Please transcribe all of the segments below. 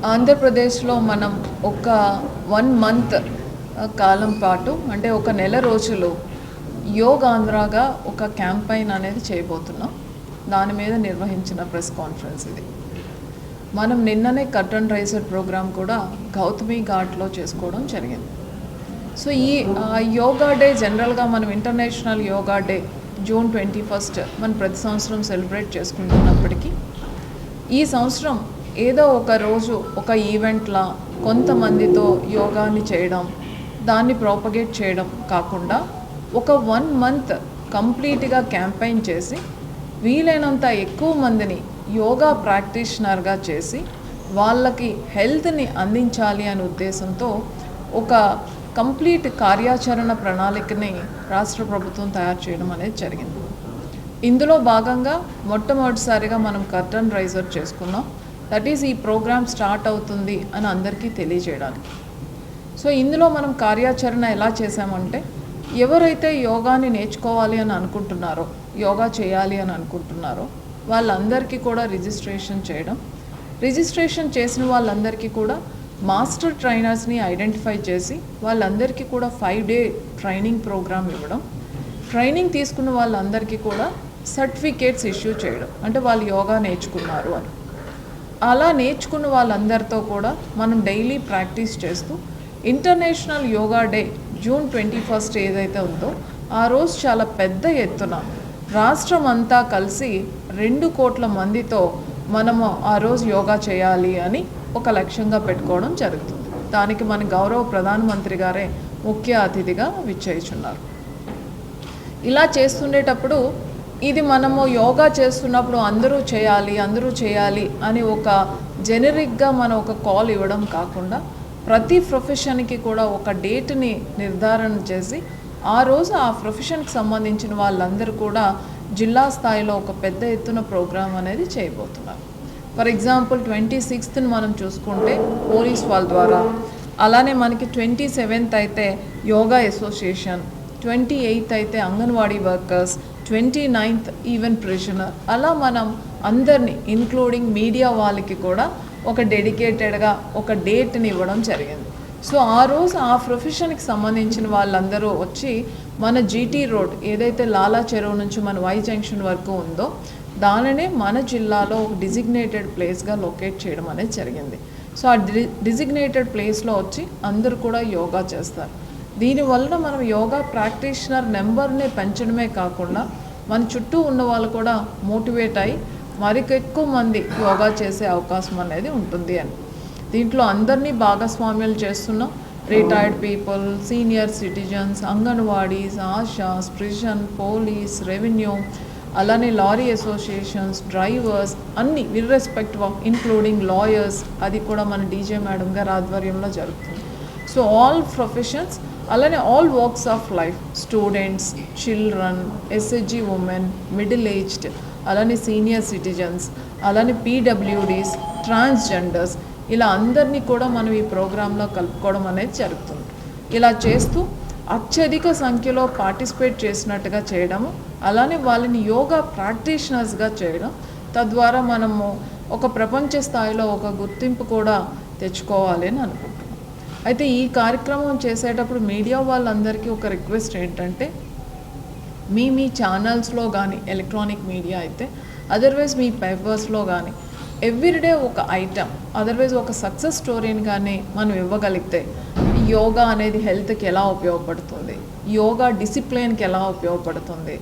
ఆంధ్రప్రదేశ్లో మనం ఒక 1 మంత్ కాలం పాటు అంటే ఒక నెల రోజులు యోగాంధ్రాగా ఒక క్యాంపెయిన్ అనేది చేయబోతున్నాం. దాని మీద నిర్వహించిన ప్రెస్ కాన్ఫరెన్స్ ఇది. మనం నిన్ననే కర్టన్ రైజర్ ప్రోగ్రామ్ కూడా గౌతమి ఘాట్లో చేసుకోవడం జరిగింది. సో ఈ యోగా డే జనరల్గా మనం ఇంటర్నేషనల్ యోగా డే జూన్ 21 మనం ప్రతి సంవత్సరం సెలబ్రేట్ చేసుకుంటున్నప్పటికీ ఈ సంవత్సరం ఏదో ఒక రోజు ఒక ఈవెంట్లా కొంతమందితో యోగాని చేయడం, దాన్ని ప్రాపగేట్ చేయడం కాకుండా ఒక 1 మంత్ కంప్లీట్గా క్యాంపెయిన్ చేసి వీలైనంత ఎక్కువ మందిని యోగా ప్రాక్టీషనర్గా చేసి వాళ్ళకి హెల్త్ని అందించాలి అనే ఉద్దేశంతో ఒక కంప్లీట్ కార్యాచరణ ప్రణాళికని రాష్ట్ర ప్రభుత్వం తయారు చేయడం అనేది జరిగింది. ఇందులో భాగంగా మొట్టమొదటిసారిగా మనం కర్టన్ రైజర్ చేసుకున్నాం. దట్ ఈజ్ ఈ ప్రోగ్రామ్ స్టార్ట్ అవుతుంది అని అందరికీ తెలియజేయడానికి. సో ఇందులో మనం కార్యాచరణ ఎలా చేసామంటే, ఎవరైతే యోగాని నేర్చుకోవాలి అని అనుకుంటున్నారో, యోగా చేయాలి అని అనుకుంటున్నారో వాళ్ళందరికీ కూడా రిజిస్ట్రేషన్ చేసిన వాళ్ళందరికీ కూడా మాస్టర్ ట్రైనర్స్ని ఐడెంటిఫై చేసి వాళ్ళందరికీ కూడా 5 డే ట్రైనింగ్ ప్రోగ్రామ్ ఇవ్వడం, ట్రైనింగ్ తీసుకున్న వాళ్ళందరికీ కూడా సర్టిఫికేట్స్ ఇష్యూ చేయడం, అంటే వాళ్ళు యోగా నేర్చుకున్నారు అని. అలా నేర్చుకున్న వాళ్ళందరితో కూడా మనం డైలీ ప్రాక్టీస్ చేస్తూ ఇంటర్నేషనల్ యోగా డే జూన్ 21 ఏదైతే ఉందో ఆ రోజు చాలా పెద్ద ఎత్తున రాష్ట్రం అంతా కలిసి 2 కోట్ల మందితో మనము ఆ రోజు యోగా చేయాలి అని ఒక లక్ష్యంగా పెట్టుకోవడం జరుగుతుంది. దానికి మన గౌరవ ప్రధానమంత్రి గారే ముఖ్య అతిథిగా విచ్చేయుచున్నారు. ఇలా చేస్తుండేటప్పుడు ఇది మనము యోగా చేస్తున్నప్పుడు అందరూ చేయాలి అని ఒక జెనరిక్గా మనం ఒక కాల్ ఇవ్వడం కాకుండా ప్రతి ప్రొఫెషన్కి కూడా ఒక డేట్ని నిర్ధారణ చేసి ఆ రోజు ఆ ప్రొఫెషన్కి సంబంధించిన వాళ్ళందరూ కూడా జిల్లా స్థాయిలో ఒక పెద్ద ఎత్తున ప్రోగ్రాం అనేది చేయబోతున్నారు. ఫర్ ఎగ్జాంపుల్ 26th మనం చూసుకుంటే పోలీస్ వాళ్ళ ద్వారా, అలానే మనకి 27th అయితే యోగా అసోసియేషన్, 28th అయితే anganwadi workers, 29th even prisoner, అలా మనం అందరినీ ఇంక్లూడింగ్ మీడియా వాళ్ళకి కూడా ఒక డెడికేటెడ్గా ఒక డేట్ని ఇవ్వడం జరిగింది. సో ఆ రోజు ఆ ప్రొఫెషన్కి సంబంధించిన వాళ్ళందరూ వచ్చి మన జీటీ రోడ్ ఏదైతే లాలా చెరువు నుంచి మన వై జంక్షన్ వరకు ఉందో దానినే మన జిల్లాలో ఒక డిజిగ్నేటెడ్ ప్లేస్గా లొకేట్ చేయడం అనేది జరిగింది. సో ఆ డిజిగ్నేటెడ్ ప్లేస్లో వచ్చి అందరూ కూడా యోగా చేస్తారు. దీనివల్ల మనం యోగా ప్రాక్టీషనర్ నెంబర్ని పెంచడమే కాకుండా మన చుట్టూ ఉన్న వాళ్ళు కూడా మోటివేట్ అయ్యి మరికెక్కువ మంది యోగా చేసే అవకాశం అనేది ఉంటుంది అని. దీంట్లో అందరినీ భాగస్వామ్యాలు చేస్తున్నాం. Retired people, senior citizens, anganwadis, ASHAs, prison, police, revenue, అలానే లారీ అసోసియేషన్స్, డ్రైవర్స్, అన్నీ ఇర్రెస్పెక్టివ్ ఆఫ్ ఇంక్లూడింగ్ లాయర్స్, అది కూడా మన డీజే మేడం గారి ఆధ్వర్యంలో జరుగుతుంది. సో ఆల్ ప్రొఫెషన్స్, అలానే all walks of life, students, children, SHG women, middle aged, అలానే సీనియర్ సిటిజన్స్, అలానే పీడబ్ల్యూడీస్, ట్రాన్స్జెండర్స్, ఇలా అందరినీ కూడా మనం ఈ ప్రోగ్రాంలో కలుపుకోవడం అనేది జరుగుతుంది. ఇలా చేస్తూ అత్యధిక సంఖ్యలో పార్టిసిపేట్ చేసినట్టుగా చేయడము, అలానే వాళ్ళని యోగా ప్రాక్టీషనర్స్గా చేయడం, తద్వారా మనము ఒక ప్రపంచ స్థాయిలో ఒక గుర్తింపు కూడా తెచ్చుకోవాలి అని అనుకుంటున్నాం. అయితే ఈ కార్యక్రమం చేసేటప్పుడు మీడియా వాళ్ళందరికీ ఒక రిక్వెస్ట్ ఏంటంటే, మీ ఛానల్స్లో కానీ ఎలక్ట్రానిక్ మీడియా అయితే, అదర్వైజ్ మీ పేపర్స్లో కానీ ఎవ్రీడే ఒక ఐటమ్, అదర్వైజ్ ఒక సక్సెస్ స్టోరీని కానీ మనం ఇవ్వగలిగితే యోగా అనేది హెల్త్కి ఎలా ఉపయోగపడుతుంది, యోగా డిసిప్లిన్కి ఎలా ఉపయోగపడుతుంది,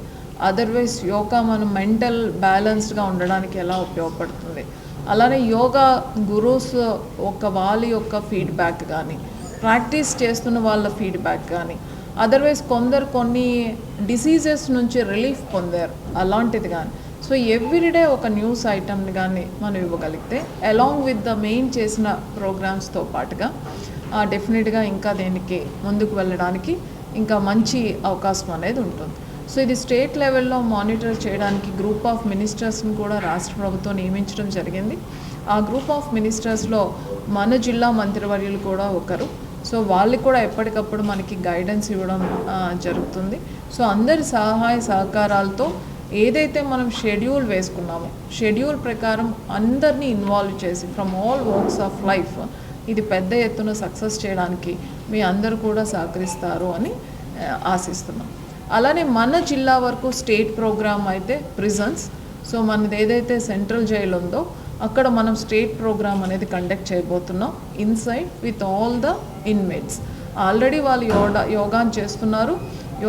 అదర్వైజ్ యోగా మనం మెంటల్ బ్యాలెన్స్డ్గా ఉండడానికి ఎలా ఉపయోగపడుతుంది, అలానే యోగా గురూస్ వాళ్ళ యొక్క ఫీడ్బ్యాక్ కానీ, ప్రాక్టీస్ చేస్తున్న వాళ్ళ ఫీడ్బ్యాక్ కానీ, అదర్వైజ్ కొన్ని డిసీజెస్ నుంచి రిలీఫ్ పొందారు అలాంటిది కానీ, సో ఎవ్రీడే ఒక న్యూస్ ఐటమ్ని కానీ మనం ఇవ్వగలిగితే అలాంగ్ విత్ ద మెయిన్ చేసిన ప్రోగ్రామ్స్తో పాటుగా డెఫినెట్గా ఇంకా దీనికి ముందుకు వెళ్ళడానికి ఇంకా మంచి అవకాశం అనేది ఉంటుంది. సో ఇది స్టేట్ లెవెల్లో మానిటర్ చేయడానికి గ్రూప్ ఆఫ్ మినిస్టర్స్ని కూడా రాష్ట్ర ప్రభుత్వం నియమించడం జరిగింది. ఆ గ్రూప్ ఆఫ్ మినిస్టర్స్లో మన జిల్లా మంత్రివర్యులు కూడా ఒకరు. సో వాళ్ళకి కూడా ఎప్పటికప్పుడు మనకి గైడెన్స్ ఇవ్వడం జరుగుతుంది. సో అందరి సహాయ సహకారాలతో ఏదైతే మనం షెడ్యూల్ వేసుకున్నామో షెడ్యూల్ ప్రకారం అందరినీ ఇన్వాల్వ్ చేసి from all walks of life ఇది పెద్ద ఎత్తున సక్సెస్ చేయడానికి మీ అందరూ కూడా సహకరిస్తారు అని ఆశిస్తున్నాం. అలానే మన జిల్లా వరకు స్టేట్ ప్రోగ్రామ్ అయితే ప్రిజన్స్. సో మనది ఏదైతే సెంట్రల్ జైలు ఉందో అక్కడ మనం స్టేట్ ప్రోగ్రామ్ అనేది కండక్ట్ చేయబోతున్నాం inside with all the inmates. Already వాళ్ళు యోగాని చేస్తున్నారు.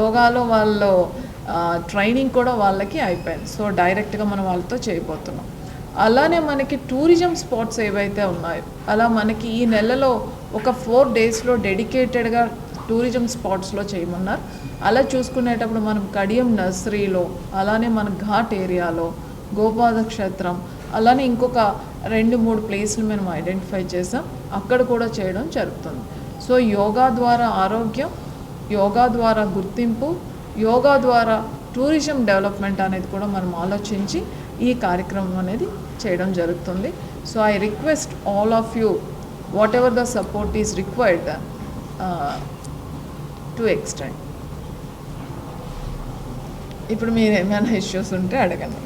యోగాలో వాళ్ళు ట్రైనింగ్ కూడా వాళ్ళకి అయిపోయింది. సో డైరెక్ట్గా మనం వాళ్ళతో చేయబోతున్నాం. అలానే మనకి టూరిజం స్పాట్స్ ఏవైతే ఉన్నాయో అలా మనకి ఈ నెలలో ఒక 4 డేస్లో డెడికేటెడ్గా టూరిజం స్పాట్స్లో చేయమన్నారు. అలా చూసుకునేటప్పుడు మనం కడియం నర్సరీలో, అలానే మన ఘాట్ ఏరియాలో, గోపాద క్షేత్రం, అలానే ఇంకొక 2-3 ప్లేస్లు మేము ఐడెంటిఫై చేసాం. అక్కడ కూడా చేయడం జరుగుతుంది. సో యోగా ద్వారా ఆరోగ్యం, యోగా ద్వారా గుర్తింపు, యోగా ద్వారా టూరిజం డెవలప్మెంట్ అనేది కూడా మనం ఆలోచించి ఈ కార్యక్రమం అనేది చేయడం జరుగుతుంది. So I request all of you what ever the support is required to extend. ఇప్పుడు మీరు ఏమైనా ఇష్యూస్ ఉంటే అడగండి.